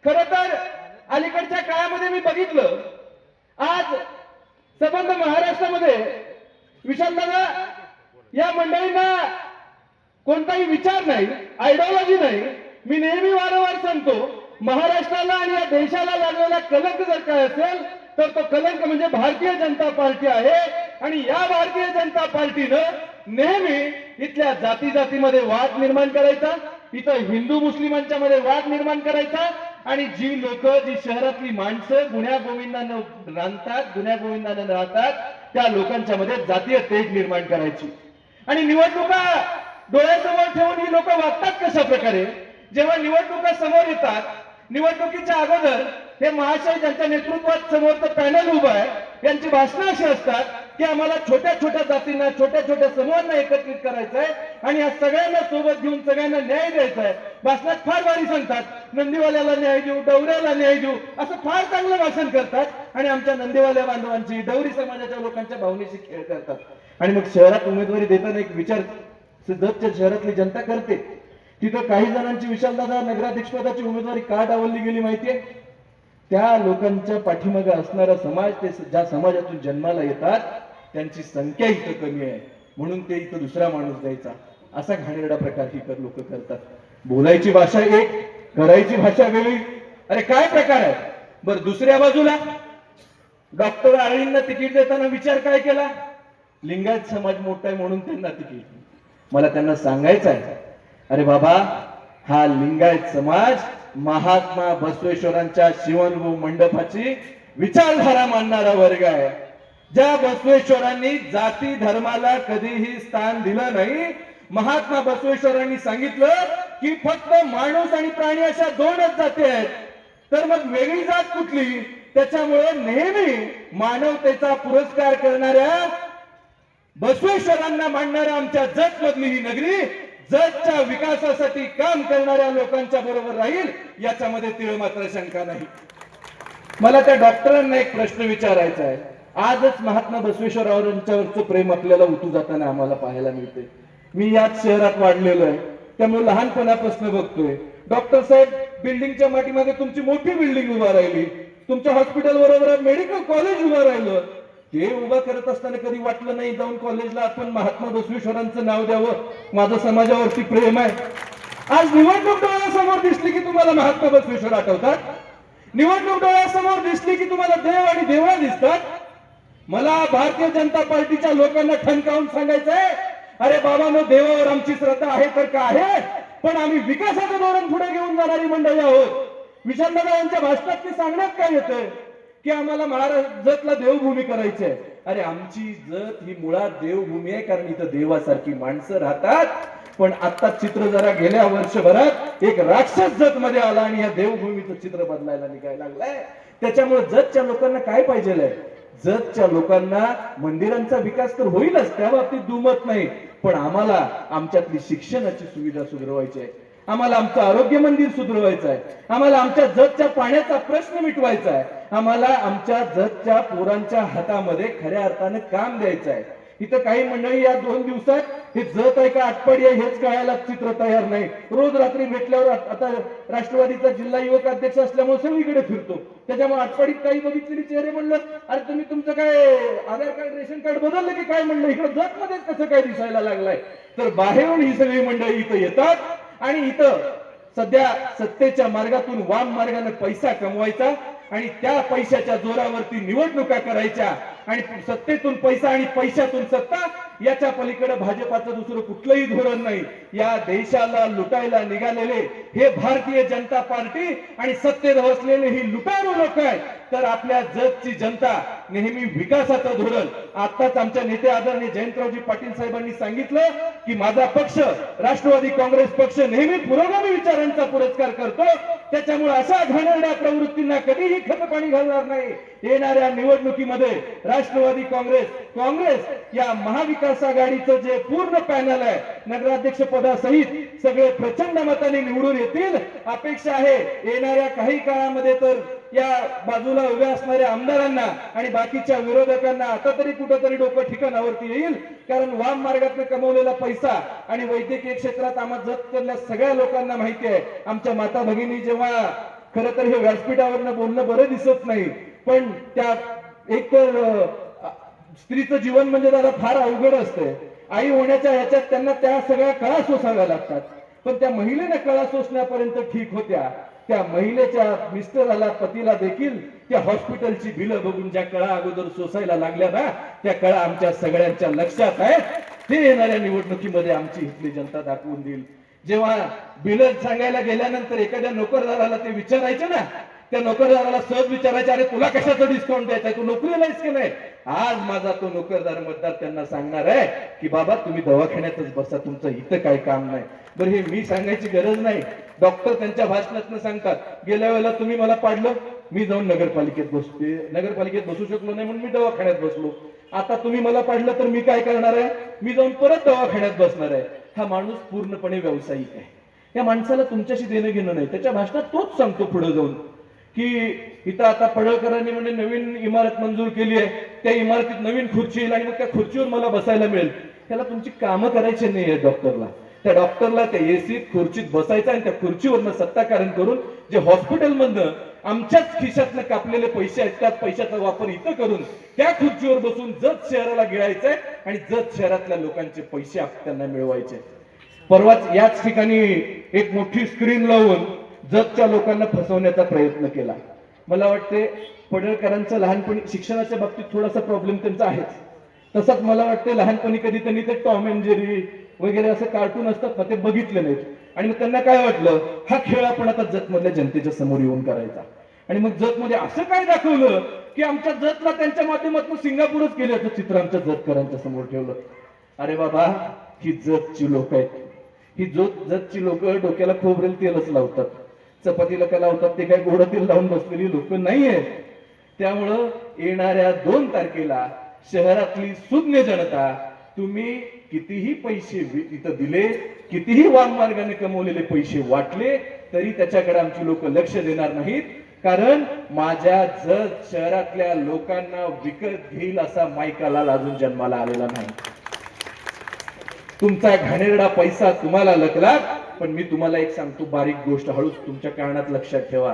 खरं तर अलीकडच्या काळामध्ये मी बघितलं, आज संबंध महाराष्ट्रामध्ये विशालदादा या मंडळींना कोणताही विचार नाही, आयडिओलॉजी नाही. मी नेहमी वारंवार सांगतो, महाराष्ट्राला आणि या देशाला लागलेला कलंक जर काय असेल तर तो कलंक म्हणजे भारतीय जनता पार्टी आहे. आणि या भारतीय जनता पार्टीनं नेहमी इथल्या जाती जातीमध्ये वाद निर्माण करायचा, इथं हिंदू मुस्लिमांच्या मध्ये वाद निर्माण करायचा आणि जी लोक, जी शहरातली माणसं गुण्या गोविंदानं राहतात, गुण्या गोविंदानं राहतात, त्या लोकांच्या मध्ये जातीय तेढ निर्माण करायची. आणि निवडणुका डोळ्यासमोर ठेवून ही लोक वागतात कशा प्रकारे? जेव्हा निवडणुका समोर येतात, निवडणुकीच्या अगोदर हे महाशय ज्यांच्या नेतृत्वात समोरचं पॅनल उभं आहे यांची भाषणं अशी असतात की आम्हाला छोट्या छोट्या जातींना, छोट्या छोट्या समूहांना एकत्रित करायचं आहे आणि या सगळ्यांना सोबत घेऊन सगळ्यांना न्याय द्यायचा आहे. भाषणात फार भारी सांगतात, नंदीवाल्याला न्याय देऊ, डवऱ्याला न्याय देऊ, असं फार चांगलं भाषण करतात आणि आमच्या नंदीवाल्या बांधवांची, डवरी समाजाच्या लोकांच्या भावनेशी खेळ करतात. आणि मग शहरात उमेदवारी देताना एक विचार जतच्या शहरातली जनता करते. तिथं काही जणांची विशालदादा नगराध्यक्षपदाची उमेदवारी का डावलली गेली माहितीये? त्या लोकांच्या पाठीमागे असणारा समाज, ते ज्या समाजातून जन्माला येतात त्यांची संख्या इथं कमी आहे म्हणून ते इथं दुसरा माणूस द्यायचा, असा घाणेरडा प्रकार ही लोक करतात. बोलायची भाषा एक, करायची भाषा वेगळी. अरे काय प्रकार आहे? बरं, दुसऱ्या बाजूला डॉक्टर आळींना तिकीट देताना विचार काय केला? लिंगायत समाज मोठा आहे म्हणून त्यांना तिकीट. मला त्यांना सांगायचं आहे, अरे बाबा, हा लिंगायत समाज महात्मा बसवेश्वरांच्या शिवणभू मंडपाची विचारधारा मानणारा वर्ग आहे. ज्या बसवेश्वरांनी जाती धर्माला कधीही स्थान दिलं नाही. महात्मा बसवेश्वरांनी सांगितलं की फक्त माणूस आणि प्राणी अशा दोनच जाती आहेत, तर मग वेगळी जात कुठली? त्याच्यामुळे नेहमी मानवतेचा पुरस्कार करणाऱ्या बसवेश्वरांना मानणाऱ्या आमच्या जत मधली ही नगरी जतच्या विकासासाठी काम करणाऱ्या लोकांच्या बरोबर राहील, याच्यामध्ये तीळ मात्र शंका नाही. मला त्या डॉक्टरांना एक प्रश्न विचारायचा आहे. आजच महात्मा बसवेश्वरांच्यावरचं प्रेम आपल्याला उतू जाताना आम्हाला पाहायला मिळते. मी याच शहरात वाढलेलो आहे, त्यामुळे लहानपणापासून बघतोय. डॉक्टर साहेब, बिल्डिंगच्या पाठीमागे तुमची मोठी बिल्डिंग उभा राहिली, तुमच्या हॉस्पिटल बरोबर मेडिकल कॉलेज उभं राहिलं. ते उभं करत असताना कधी वाटलं नाही जाऊन कॉलेजला आपण महात्मा बसवेश्वरांचं नाव द्यावं? माझं समाजावरती प्रेम आहे. आज निवडणूक डोळ्यासमोर दिसली की तुम्हाला महात्मा बसवेश्वर आठवतात, निवडणूक डोळ्यासमोर दिसली की तुम्हाला देव आणि देवळा दिसतात. मला भारतीय जनता पार्टीच्या लोकांना ठणकावून सांगायचं आहे, अरे बाबांनो, देवावर आमची श्रद्धा आहे तर का आहे, पण आम्ही विकासाचं धोरण पुढे घेऊन जाणारी मंडळी आहोत. विशालदादा यांच्या भाषणात ते सांगण्यात काय येतंय की आम्हाला महाराष्ट्र जतला देवभूमी करायची आहे. अरे आमची जत ही मुळात देवभूमी आहे, कारण इथं देवासारखी माणसं राहतात. पण आता चित्र जरा गेल्या वर्षभरात एक राक्षस जत मध्ये आला आणि या देवभूमीचं चित्र बदलायला निघायला लागलाय. त्याच्यामुळे जतच्या लोकांना काय पाहिजे? जतच्या लोकांना मंदिरांचा विकास तर होईलच, त्या बाबतीत दुमत नाही, पण आम्हाला आमच्यातली शिक्षणाची सुविधा सुधारवायची आहे, आम्हाला आमचं आरोग्य मंदिर सुधारवायचं आहे, आम्हाला आमच्या जतच्या पाण्याचा प्रश्न मिटवायचा आहे, आम्हाला आमच्या जतच्या पोरांच्या हातामध्ये खऱ्या अर्थाने काम द्यायचं आहे. इथं काही मंडळी या 2 दिवसात हे जत आहे का आटपाडी आहे हेच कळायला चित्र तयार नाही. रोज रात्री भेटल्यावर आता राष्ट्रवादीचा जिल्हा युवक अध्यक्ष असल्यामुळे सगळीकडे फिरतो, त्याच्यामुळे आटपाडीत काही बघितलेली चेहरे म्हणलं, अरे तुम्ही तुमचं काय आधार कार्ड रेशन कार्ड बदललं की काय? म्हणलं इकडे जत मध्येच कसं काय दिसायला लागलाय? तर बाहेरून ही सगळी मंडळी इथं येतात आणि इथं सध्या सत्तेच्या मार्गातून वाम मार्गाने पैसा कमवायचा आणि त्या पैशाच्या जोरावरती निवडणुका करायच्या आणि सत्तेतून पैसा आणि पैशातून सत्ता, याच्या पलीकडे भाजपाचं दुसरं कुठलंही धोरण नाही. या देशाला लुटायला निघालेले हे भारतीय जनता पार्टी आणि सत्तेत बसलेले ही लुटारू लोक आहेत. तर आपल्या जतची जनता नेहमी विकासाचं धोरण, आताच आमच्या नेते आदरणीय जयंतरावजी पाटील साहेबांनी सांगितलं की माझा पक्ष राष्ट्रवादी काँग्रेस पक्ष नेहमी पुरोगामी विचारांचा पुरस्कार करतो. त्याच्यामुळे अशा घाणेरड्या प्रवृत्तींना कधीही खतपाणी घालणार नाही. येणाऱ्या निवडणुकीमध्ये राष्ट्रवादी काँग्रेस या महाविकास आघाडीचं जे पूर्ण पॅनल आहे, नगराध्यक्ष पदासहित सगळे प्रचंड मताने निवडून येतील. अपेक्षा आहे येणाऱ्या काही काळामध्ये तर या बाजूला उभ्या असणाऱ्या आमदारांना आणि बाकीच्या विरोधकांना आता तरी कुठंतरी डोकं ठिकाणावरती येईल. कारण वाम मार्गातून कमवलेला पैसा आणि वैद्यकीय क्षेत्रात आम्हाला जतच्या सगळ्या लोकांना माहिती आहे. आमच्या माता भगिनी जेव्हा खरं तर हे व्यासपीठावरनं बोलणं बरं दिसत नाही, पण त्या एक तर स्त्रीचं जीवन म्हणजे दादा फार अवघड असते. आई होण्याच्या ह्याच्यात त्यांना त्या सगळ्या कळा सोसाव्या लागतात, पण त्या महिलेने कळा सोसण्यापर्यंत ठीक होत्या. त्या महिलेच्या मिस्टराला पतीला देखील त्या हॉस्पिटलची बिलं बघून ज्या कळा अगोदर सोसायला लागल्या ना, त्या कळा आमच्या सगळ्यांच्या लक्षात आहेत. ते येणाऱ्या निवडणुकीमध्ये आमची इथली जनता दाखवून देईल. जेव्हा बिलं सांगायला गेल्यानंतर एखाद्या नोकरदाराला ते विचारायचे ना, त्या नोकरदाराला सहज विचारायचे, अरे तुला कशाचं डिस्काउंट द्यायचं, तू नोकरीला आहेस की नाही? आज माझा तो नोकरदार मतदार त्यांना सांगणार आहे की बाबा तुम्ही दवाखान्यातच बसा, तुमचं इथं काही काम नाही. बरं, हे मी सांगायची गरज नाही, डॉक्टर त्यांच्या भाषणातून सांगतात. गेल्या वेळेला तुम्ही मला पाडलं, मी जाऊन नगरपालिकेत बसू शकलो नाही म्हणून मी दवाखान्यात बसलो. आता तुम्ही मला पाडलं तर मी काय करणार आहे? मी जाऊन परत दवाखान्यात बसणार आहे. हा माणूस पूर्णपणे व्यावसायिक आहे. या माणसाला तुमच्याशी देणं घेणं नाही. त्याच्या भाषणात तोच सांगतो पुढे जाऊन की इथं आता पडळकरांनी म्हणजे नवीन इमारत मंजूर केली आहे, त्या इमारतीत नवीन खुर्ची येईल आणि मग त्या खुर्चीवर मला बसायला मिळेल. त्याला तुमची कामं करायची नाही आहे डॉक्टरला. त्या डॉक्टरला त्या एसीत खुर्चीत बसायचं आणि त्या खुर्चीवरनं सत्ताकारण करून जे हॉस्पिटलमधनं आमच्याच खिशातनं कापलेले पैसे आहेत त्याच पैशाचा वापर इथं करून त्या खुर्चीवर बसून जत शहराला गिळायचंय आणि जत शहरातल्या लोकांचे पैसे त्यांना मिळवायचे. परवाच याच ठिकाणी एक मोठी स्क्रीन लावून जतच्या लोकांना फसवण्याचा प्रयत्न केला. मला वाटते पडळकरांचं लहानपणी शिक्षणाच्या बाबतीत थोडासा प्रॉब्लेम त्यांचा आहेच. तसंच मला वाटतं लहानपणी कधी त्यांनी ते टॉम अँड जेरी वगैरे असं कार्टून असतात ना ते बघितले नाहीत आणि मग त्यांना काय वाटलं हा खेळ आपण आता जतमधल्या जनतेच्या समोर येऊन करायचा. आणि मग जतमध्ये असं काय दाखवलं की आमच्या जतला त्यांच्या माध्यमातून सिंगापूरच केल्याचं चित्र आमच्या जतकरांच्या समोर ठेवलं. अरे बाबा, ही जतची लोक आहेत. ही जतची लोक डोक्याला खोबरेल तेलच लावतात, चपातीला का लावतात ते काय गोड तेल लावून बसलेली लोक नाहीये. त्यामुळं येणाऱ्या 2 तारखेला शहरातली सुज्ञ जनता तुम्ही कितीही पैसे इथं दिले, कितीही वाममार्गाने कमवलेले पैसे वाटले तरी त्याच्याकडे आमची लोक लक्ष देणार नाहीत. कारण माझ्या जत शहरातल्या लोकांना विकत घेईल असा मायकाला अजून जन्माला आलेला नाही. तुमचा घाणेरडा पैसा तुम्हाला लकला. पण मी तुम्हाला एक सांगतो बारीक गोष्ट, हळूच तुमच्या कानात लक्षात ठेवा.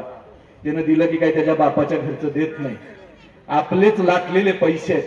त्यानं दिलं की काय त्याच्या बापाच्या घरचं देत नाही. आपलेच लाटलेले पैसे,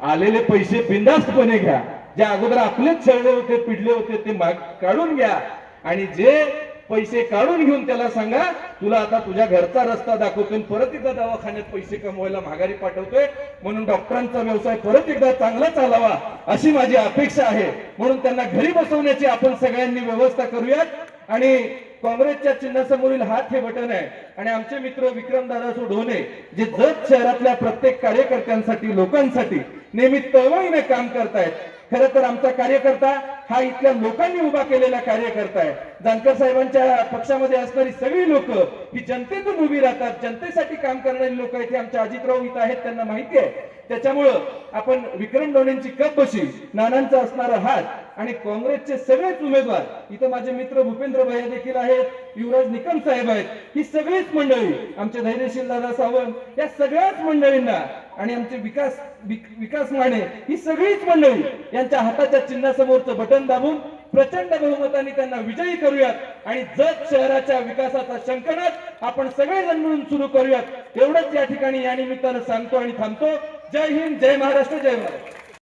आलेले पैसे बिनधास्तपणे घ्या. जे अगोदर आपलेच छळले होते, पिडले होते ते काढून घ्या आणि जे पैसे काढून घेऊन त्याला सांगा तुला आता तुझ्या घरचा रस्ता दाखवतोय, परत एकदा दवाखान्यात पैसे कमवायला माघारी पाठवतोय. म्हणून डॉक्टरांचा व्यवसाय परत एकदा चांगला चालावा अशी माझी अपेक्षा आहे. म्हणून त्यांना घरी बसवण्याची आपण सगळ्यांनी व्यवस्था करूयात. आणि काँग्रेसच्या चिन्हासमोरील हात हे बटन आहे आणि आमचे मित्र विक्रमदादा सोढोणे जे जत शहरातल्या प्रत्येक कार्यकर्त्यांसाठी लोकांसाठी नेहमी तळमळीने काम करतायत. खरं तर आमचा कार्यकर्ता हा इथल्या लोकांनी उभा केलेला कार्यकर्ता आहे. जानकर साहेबांच्या पक्षामध्ये असणारी सगळी लोक ही जनतेतून उभी राहतात, जनतेसाठी काम करणारी लोक आहेत. आमच्या अजितराव इथं आहेत, त्यांना माहिती आहे. त्याच्यामुळं आपण विक्रम डोणेंची कपबशी, नानांचा असणारा हात आणि काँग्रेसचे सगळेच उमेदवार, इथं माझे मित्र भूपेंद्र भैया देखील आहेत, युवराज निकम साहेब आहेत, ही सगळीच मंडळी, आमचे धैर्यशील दादा सावंत, या सगळ्याच मंडळींना आणि आमचे विकास माने, ही सगळीच मंडळी यांच्या हाताच्या चिन्हासमोरचं बटन दाबून प्रचंड बहुमताने त्यांना विजयी करूयात आणि जत शहराच्या विकासाचा शंखनाद आपण सगळेजण मिळून सुरू करूयात. एवढंच या ठिकाणी या निमित्तानं सांगतो आणि थांबतो. जय हिंद, जय महाराष्ट्र, जय भारत.